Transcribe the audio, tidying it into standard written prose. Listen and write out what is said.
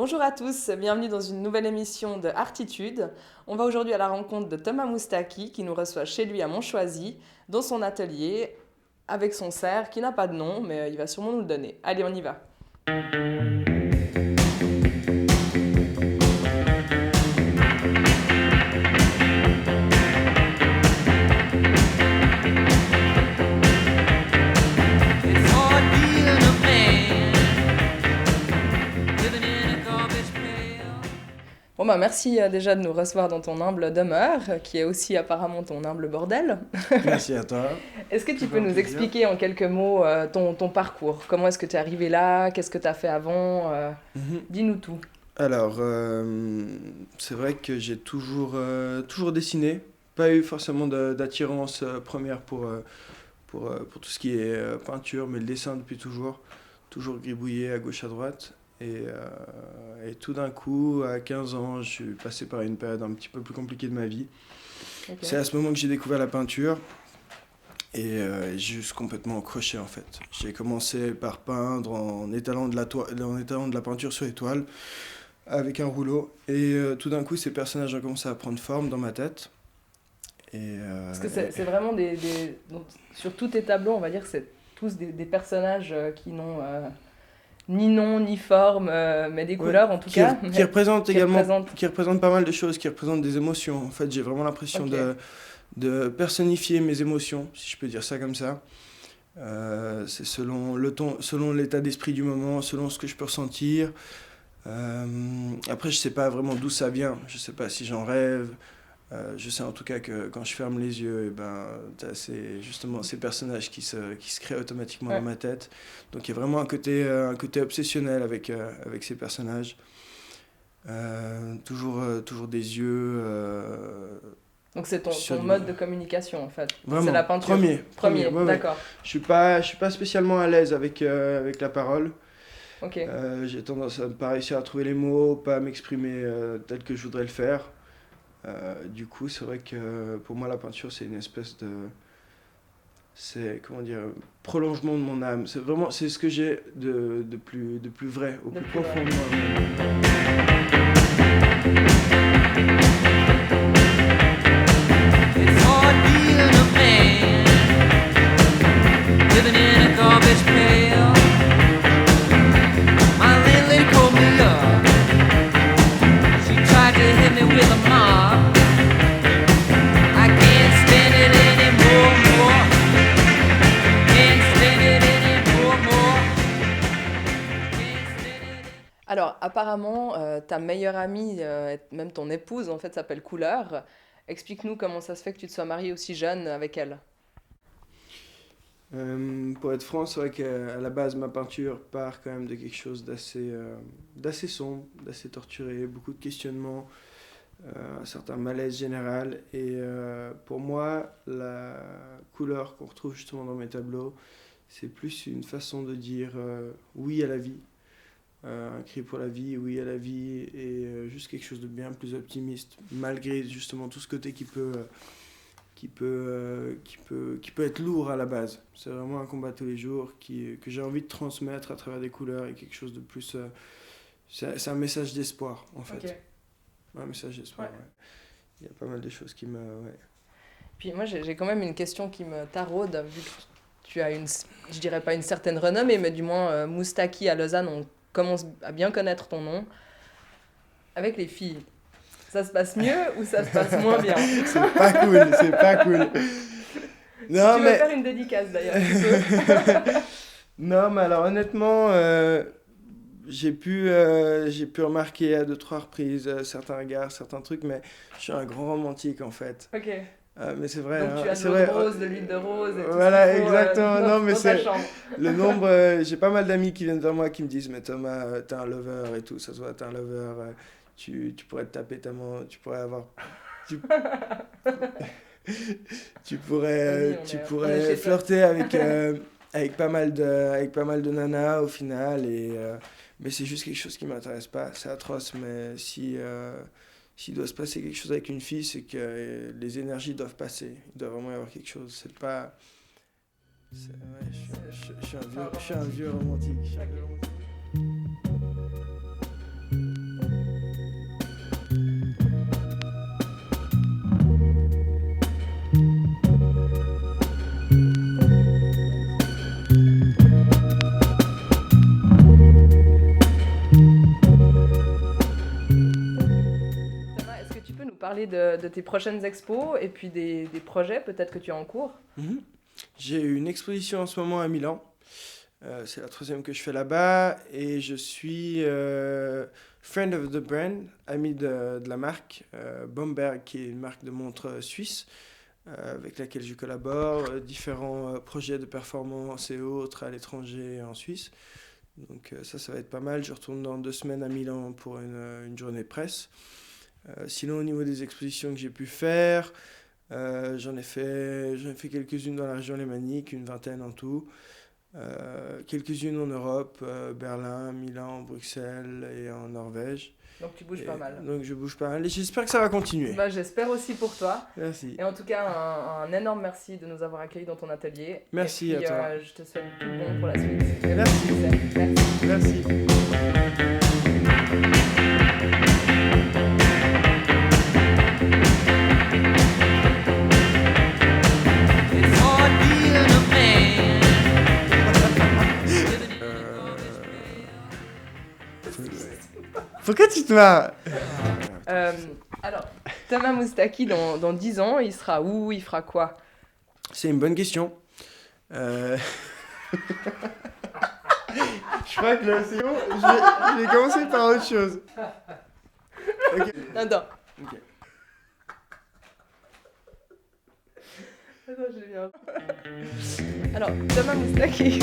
Bonjour à tous, bienvenue dans une nouvelle émission de Artitude. On va aujourd'hui à la rencontre de Thomas Moustaki qui nous reçoit chez lui à Montchoisy, dans son atelier, avec son cerf qui n'a pas de nom, mais il va sûrement nous le donner. Allez, on y va. Bon bah merci déjà de nous recevoir dans ton humble demeure, qui est aussi apparemment ton humble bordel. Merci à toi. Est-ce que tu peux Toujours un nous plaisir. expliquer en quelques mots ton parcours? Comment est-ce que tu es arrivé là? Qu'est-ce que tu as fait avant? Dis-nous tout. Alors, c'est vrai que j'ai toujours dessiné. Pas eu forcément d'attirance première pour tout ce qui est peinture, mais le dessin depuis toujours. Toujours gribouillé à gauche à droite. Et tout d'un coup, à 15 ans, je suis passé par une période un petit peu plus compliquée de ma vie. Ok. C'est à ce moment que j'ai découvert la peinture. Et j'ai juste complètement accroché en fait. J'ai commencé par peindre en étalant de la peinture sur les toiles avec un rouleau. Et tout d'un coup, ces personnages ont commencé à prendre forme dans ma tête. Parce que c'est vraiment donc, sur tous tes tableaux, on va dire que c'est tous des personnages qui n'ont ni nom ni forme, mais des couleurs en tout cas. Qui représentent également, représentent- qui représentent pas mal de choses, qui représentent des émotions. En fait, j'ai vraiment l'impression Ok. de personnifier mes émotions, si je peux dire ça comme ça. C'est selon le ton, selon l'état d'esprit du moment, selon ce que je peux ressentir. Après, je sais pas vraiment d'où ça vient. Je sais pas si j'en rêve. Je sais en tout cas que quand je ferme les yeux, t'as justement ces personnages qui se créent automatiquement Ouais. dans ma tête. Donc il y a vraiment un côté obsessionnel avec ces personnages. Toujours des yeux. Donc c'est ton Sur du- mode de communication en fait. Vraiment, C'est la peinture. Premier, ouais, ouais. D'accord. Je suis pas spécialement à l'aise avec la parole. Ok. J'ai tendance à ne pas réussir à trouver les mots, pas à m'exprimer tel que je voudrais le faire. Du coup, c'est vrai que pour moi, la peinture, c'est une espèce de. C'est, comment dire, prolongement de mon âme. C'est ce que j'ai de plus vrai, au De plus plus profond vrai. de moi. It's hard being a man, living in a garbage pail. My landlady called me up. She tried to hit me with a mop. I can't stand it anymore, more. Can't stand it anymore, more. Can't stand it. Alors, apparemment, ta meilleure amie, même ton épouse, en fait, s'appelle Couleur. Explique-nous comment ça se fait que tu te sois marié aussi jeune avec elle. Pour être franc, c'est vrai qu'à la base, ma peinture part quand même de quelque chose d'assez sombre, d'assez torturé, beaucoup de questionnements, un certain malaise général. Et pour moi, la couleur qu'on retrouve justement dans mes tableaux, c'est plus une façon de dire oui à la vie, un cri pour la vie, oui à la vie, et juste quelque chose de bien plus optimiste, malgré justement tout ce côté qui peut être lourd à la base. C'est vraiment un combat tous les jours que j'ai envie de transmettre à travers des couleurs et quelque chose de plus. C'est un message d'espoir en fait. Ok. Un message d'espoir, Ouais. ouais. Il y a pas mal de choses qui me. Ouais. Puis moi, j'ai quand même une question qui me taraude, vu que tu as je dirais pas une certaine renommée, mais du moins Moustaki à Lausanne, on commence à bien connaître ton nom. Avec les filles, ça se passe mieux ou ça se passe moins bien? C'est pas cool, c'est pas cool. Non, Tu veux faire une dédicace d'ailleurs, tu peux. Non, mais alors honnêtement, j'ai pu remarquer à deux, trois reprises certains regards, certains trucs, mais je suis un grand romantique en fait. Ok. Mais c'est vrai, Donc hein, tu as c'est de l'eau vrai. de rose, de l'huile de rose et tout Voilà, ce qu'il faut, exactement. Non, mais dans ta c'est chambre. le nombre. J'ai pas mal d'amis qui viennent vers moi qui me disent, mais Thomas, t'es un lover et tout, ça se voit, t'es un lover. Tu pourrais te taper tellement, tu pourrais avoir. Tu, tu pourrais, Vas-y, tu on est pourrais chez toi. flirter avec pas mal de nanas au final. Mais c'est juste quelque chose qui m'intéresse pas. C'est atroce, mais s'il doit se passer quelque chose avec une fille, c'est que les énergies doivent passer. Il doit vraiment y avoir quelque chose. C'est pas. Ouais, je suis un vieux romantique. Je suis un vieux romantique. parler de tes prochaines expos et puis des projets peut-être que tu as en cours? Mhm. J'ai une exposition en ce moment à Milan. C'est la 3e que je fais là-bas et je suis friend of the brand, ami de la marque Bomberg, qui est une marque de montres suisse avec laquelle je collabore, différents projets de performance et autres à l'étranger et en Suisse. Donc ça va être pas mal. Je retourne dans 2 semaines à Milan pour une journée presse. Sinon, au niveau des expositions que j'ai pu faire, j'en ai fait quelques-unes dans la région lémanique, une 20aine en tout. Quelques-unes en Europe, Berlin, Milan, Bruxelles et en Norvège. Donc tu bouges pas mal. Donc je bouge pas mal et j'espère que ça va continuer. Bah, j'espère aussi pour toi. Merci. Et en tout cas, un énorme merci de nous avoir accueillis dans ton atelier. Merci et puis, à toi. Je te souhaite tout le bon pour la suite. Merci. Merci. Merci. It's hard being a man. Pourquoi tu te marres? Alors, Thomas Moustaki, dans 10 ans, il sera où? Il fera quoi? C'est une bonne question. Je crois que là, c'est bon. Je vais commencer par autre chose. Ok. Attends. Ok. Attends, j'ai bien. Alors, Thomas Moustaki.